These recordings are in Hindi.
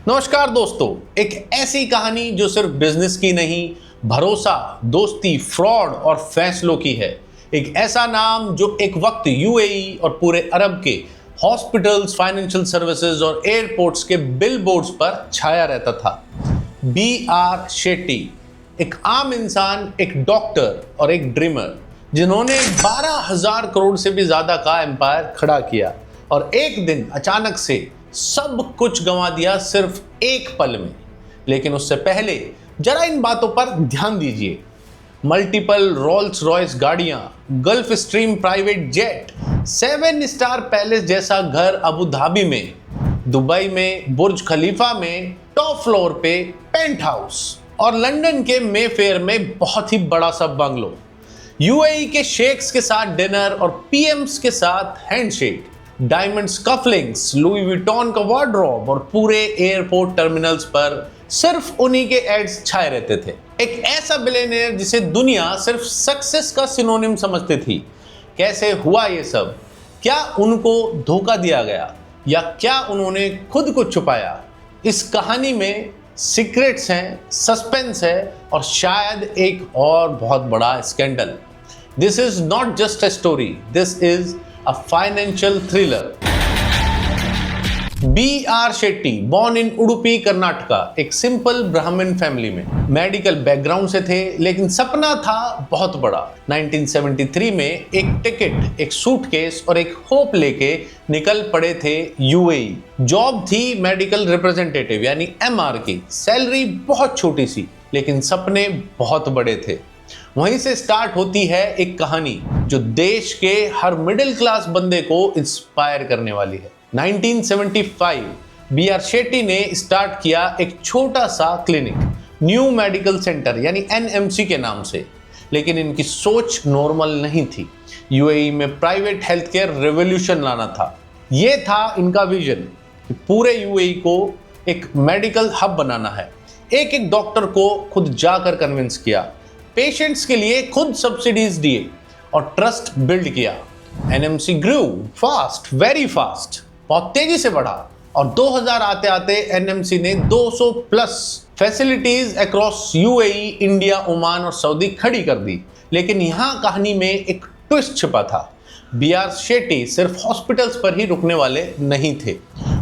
नमस्कार दोस्तों, एक ऐसी कहानी जो सिर्फ बिजनेस की नहीं, भरोसा, दोस्ती, फ्रॉड और फैसलों की है। एक ऐसा नाम जो एक वक्त यूएई और पूरे अरब के हॉस्पिटल्स, फाइनेंशियल सर्विसेज और एयरपोर्ट्स के बिलबोर्ड्स पर छाया रहता था। बी.आर. शेट्टी, एक आम इंसान, एक डॉक्टर और एक ड्रीमर, जिन्होंने 12,000 करोड़ से भी ज्यादा का एम्पायर खड़ा किया और एक दिन अचानक से सब कुछ गंवा दिया सिर्फ एक पल में। लेकिन उससे पहले जरा इन बातों पर ध्यान दीजिए। मल्टीपल रोल्स रॉयस गाड़ियां, gulf stream private jet, 7 star palace जैसा घर अबू धाबी में, दुबई में बुर्ज खलीफा में टॉप फ्लोर पे पेंट हाउस और लंदन के मेफेयर में बहुत ही बड़ा सा बंगलो, यूएई के शेख्स के साथ डिनर और पीएम्स के साथ handshake, diamonds cufflinks, Louis Vuitton का वार्डरोब और पूरे एयरपोर्ट टर्मिनल्स पर सिर्फ उन्हीं के एड्स छाए रहते थे। एक ऐसा बिलियनियर जिसे दुनिया सिर्फ सक्सेस का सिनोनिम समझती थी। कैसे हुआ ये सब? क्या उनको धोखा दिया गया या क्या उन्होंने खुद को छुपाया? इस कहानी में सीक्रेट्स हैं, सस्पेंस है और शायद एक और बहुत बड़ा scandal. This is not just a story, this is a financial thriller. B R. Shetty, born in Udupi, Karnataka, एक सिंपल ब्राह्मण फैमिली में, मेडिकल बैकग्राउंड से थे, लेकिन सपना था बहुत बड़ा। 1973 में एक टिकट, एक सूटकेस और एक होप लेके निकल पड़े थे यूएई। जॉब थी मेडिकल रिप्रेजेंटेटिव यानी एमआर की। सैलरी बहुत छोटी सी, लेकिन सपने बहुत बड़े थे। वहीं से स्टार्ट होती है एक कहानी जो देश के हर मिडिल क्लास बंदे को इंस्पायर करने वाली है। 1975 बी.आर. शेट्टी ने स्टार्ट किया एक छोटा सा क्लिनिक, न्यू मेडिकल सेंटर यानी एनएमसी के नाम से। लेकिन इनकी सोच नॉर्मल नहीं थी। यूएई में प्राइवेट हेल्थ केयर रेवोल्यूशन लाना था। यह था इनका विजन कि पूरे यूएई को एक मेडिकल हब बनाना है। एक एक डॉक्टर को खुद जाकर कन्विंस किया, पेशेंट्स के लिए खुद सब्सिडीज दिए और ट्रस्ट बिल्ड किया। एनएमसी ग्रू फास्ट, वेरी फास्ट, बहुत तेजी से बढ़ा और 2000 आते आते एनएमसी ने 200 plus facilities across UAE, India, Oman और सऊदी खड़ी कर दी। लेकिन यहां कहानी में एक ट्विस्ट छिपा था। बी.आर. शेट्टी सिर्फ हॉस्पिटल्स पर ही रुकने वाले नहीं थे।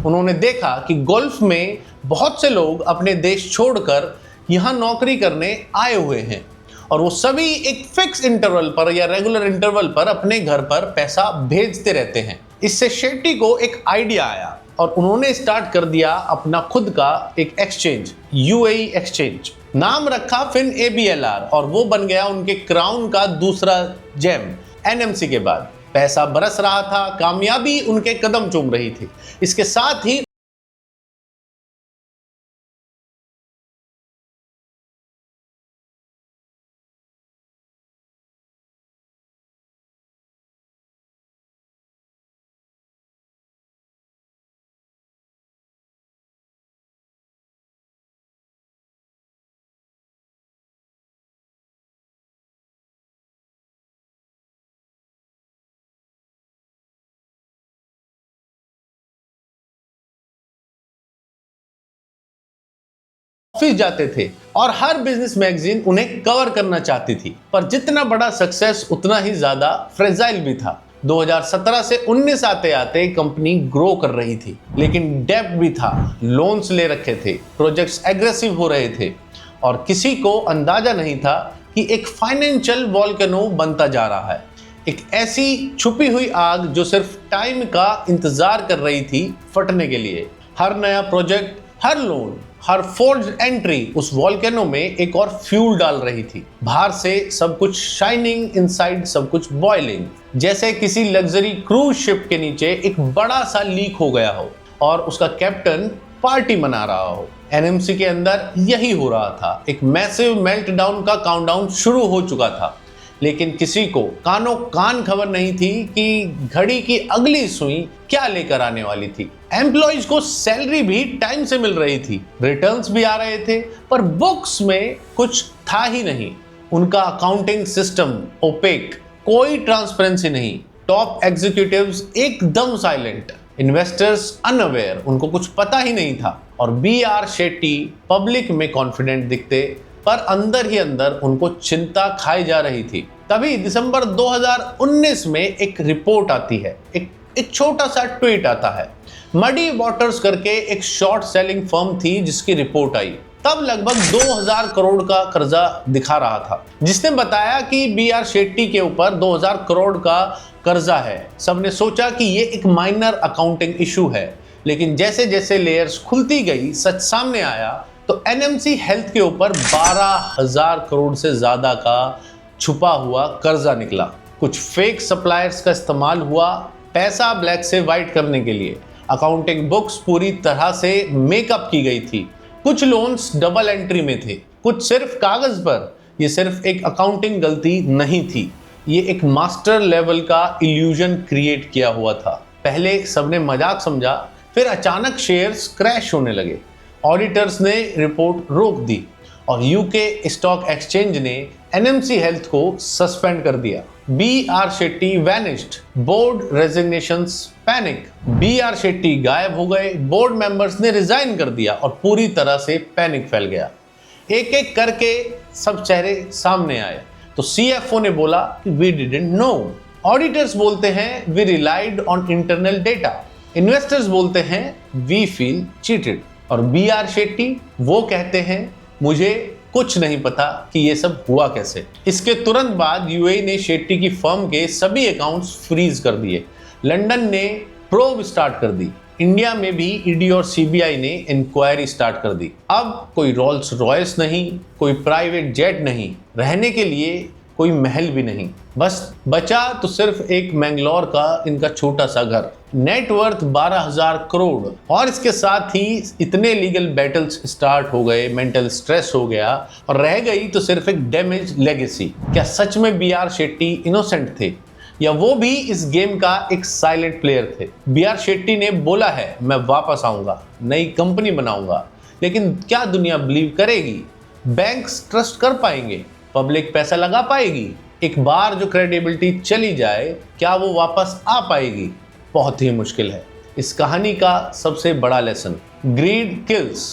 उन्होंने देखा कि गल्फ में बहुत से लोग अपने देश छोड़कर यहां नौकरी करने आए हुए हैं और वो सभी एक फिक्स इंटरवल पर या रेगुलर इंटरवल पर अपने घर पर पैसा भेजते रहते हैं। इससे शेट्टी को एक आइडिया आया और उन्होंने स्टार्ट कर दिया अपना खुद का एक एक्सचेंज, यूएई एक्सचेंज। नाम रखा फिन ABLR और वो बन गया उनके क्राउन का दूसरा जेम एनएमसी के बाद। पैसा बरस रहा था, कामयाबी उनके कदम चूम रही थी। इसके साथ ही ऑफिस जाते थे और हर बिजनेस मैगजीन उन्हें कवर करना चाहती थी। पर जितना बड़ा सक्सेस उतना ही ज्यादा फ्रेजाइल भी था। 2017 से 19 आते आते कंपनी ग्रो कर रही थी, लेकिन डेब्ट भी था, लोन्स ले रखे थे, प्रोजेक्ट्स एग्रेसिव हो रहे थे और किसी को अंदाजा नहीं था कि एक फाइनेंशियल वॉल्केनो बनता जा रहा है। एक ऐसी छुपी हुई आग जो सिर्फ टाइम का इंतजार कर रही थी फटने के लिए। हर नया प्रोजेक्ट, हर लोन, हर फोर्ज्ड एंट्री उस वॉल्केनो में एक और फ्यूल डाल रही थी। बाहर से सब कुछ शाइनिंग, इनसाइड सब कुछ बॉइलिंग, जैसे किसी लग्जरी क्रूज शिप के नीचे एक बड़ा सा लीक हो गया हो और उसका कैप्टन पार्टी मना रहा हो। एनएमसी के अंदर यही हो रहा था। एक मैसिव मेल्टडाउन का काउंटडाउन शुरू हो चुका था, लेकिन किसी को कानों कान खबर नहीं थी कि घड़ी की अगली सुई क्या लेकर आने वाली थी। एम्प्लॉइज को सैलरी भी टाइम से मिल रही थी, रिटर्न्स भी आ रहे थे, पर बुक्स में कुछ था ही नहीं। उनका अकाउंटिंग सिस्टम ओपेक, कोई ट्रांसपेरेंसी नहीं, टॉप एग्जीक्यूटिव्स एकदम साइलेंट, इन्वेस्टर्स अनअवेयर, उनको कुछ पता ही नहीं था और बी आर शेट्टी पब्लिक में कॉन्फिडेंट दिखते, पर अंदर ही अंदर उनको चिंता खाई जा रही थी। तभी दिसंबर 2019 में एक रिपोर्ट आती है, एक छोटा सा ट्वीट आता है। मडी वाटर्स करके एक शॉर्ट सेलिंग फर्म थी जिसकी रिपोर्ट आई। तब लगभग 2000 करोड़ का कर्जा दिखा रहा था, जिसने बताया कि बी आर शेट्टी के ऊपर 2000 करोड़ का कर्जा है। सबने सोचा कि ये एक माइनर अकाउंटिंग इशू है, लेकिन जैसे जैसे लेयर्स खुलती गई, सच सामने आया तो एनएमसी हेल्थ के ऊपर 12,000 करोड़ से ज्यादा का छुपा हुआ कर्जा निकला। कुछ फेक सप्लायर्स का इस्तेमाल हुआ पैसा ब्लैक से व्हाइट करने के लिए। अकाउंटिंग बुक्स पूरी तरह से मेकअप की गई थी। कुछ लोन्स डबल एंट्री में थे, कुछ सिर्फ कागज पर। यह सिर्फ एक अकाउंटिंग गलती नहीं थी, ये एक मास्टर लेवल का इल्यूजन क्रिएट किया हुआ था। पहले सबने मजाक समझा, फिर अचानक शेयर्स क्रैश होने लगे। ऑडिटर्स ने रिपोर्ट रोक दी और यूके स्टॉक एक्सचेंज ने एनएमसी हेल्थ को सस्पेंड कर दिया। B R Shetty vanished, board resignations, panic. B R Shetty गायब हो गए, बोर्ड मेंबर्स ने रिजाइन कर दिया और पूरी तरह से पैनिक फैल गया। एक एक करके सब चेहरे सामने आए। तो सीएफओ ने बोला वी डिडंट नो, ऑडिटर्स बोलते हैं we relied on internal data, investors बोलते हैं वी फील चीटेड, और बी आर शेट्टी वो कहते हैं मुझे कुछ नहीं पता कि ये सब हुआ कैसे। इसके तुरंत बाद यूएई ने शेट्टी की फर्म के सभी अकाउंट्स फ्रीज कर दिए। लंदन ने प्रोब स्टार्ट कर दी। इंडिया में भी ईडी और सीबीआई ने इंक्वायरी स्टार्ट कर दी। अब कोई रोल्स रॉयस नहीं, कोई प्राइवेट जेट नहीं, रहने के लिए कोई महल भी नहीं, बस बचा तो सिर्फ एक मैंगलोर का इनका छोटा सा घर। नेटवर्थ 12,000 करोड़, और इसके साथ ही इतने लीगल बैटल्स स्टार्ट हो गए, मेंटल स्ट्रेस हो गया, और रह गई तो सिर्फ एक डैमेज लेगेसी। क्या सच में बी आर शेट्टी इनोसेंट थे, या वो भी इस गेम का एक साइलेंट प्लेयर थे? बी आर शेट्टी ने बोला है मैं वापस आऊंगा, नई कंपनी बनाऊंगा, लेकिन क्या दुनिया बिलीव करेगी? बैंक्स ट्रस्ट कर पाएंगे? पब्लिक पैसा लगा पाएगी? एक बार जो क्रेडिबिलिटी चली जाए, क्या वो वापस आ पाएगी? बहुत ही मुश्किल है। इस कहानी का सबसे बड़ा lesson, greed kills,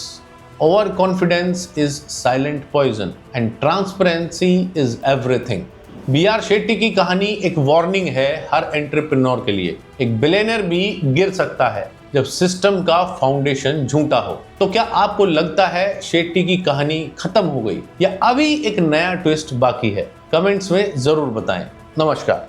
overconfidence is silent poison and transparency is everything. B R Shetty की कहानी एक वार्निंग है हर एंटरप्रेन्योर के लिए। एक बिलियनर भी गिर सकता है जब सिस्टम का फाउंडेशन झूठा हो। तो क्या आपको लगता है शेट्टी की कहानी खत्म हो गई, या अभी एक नया ट्विस्ट बाकी है? कमेंट्स में जरूर बताएं। नमस्कार।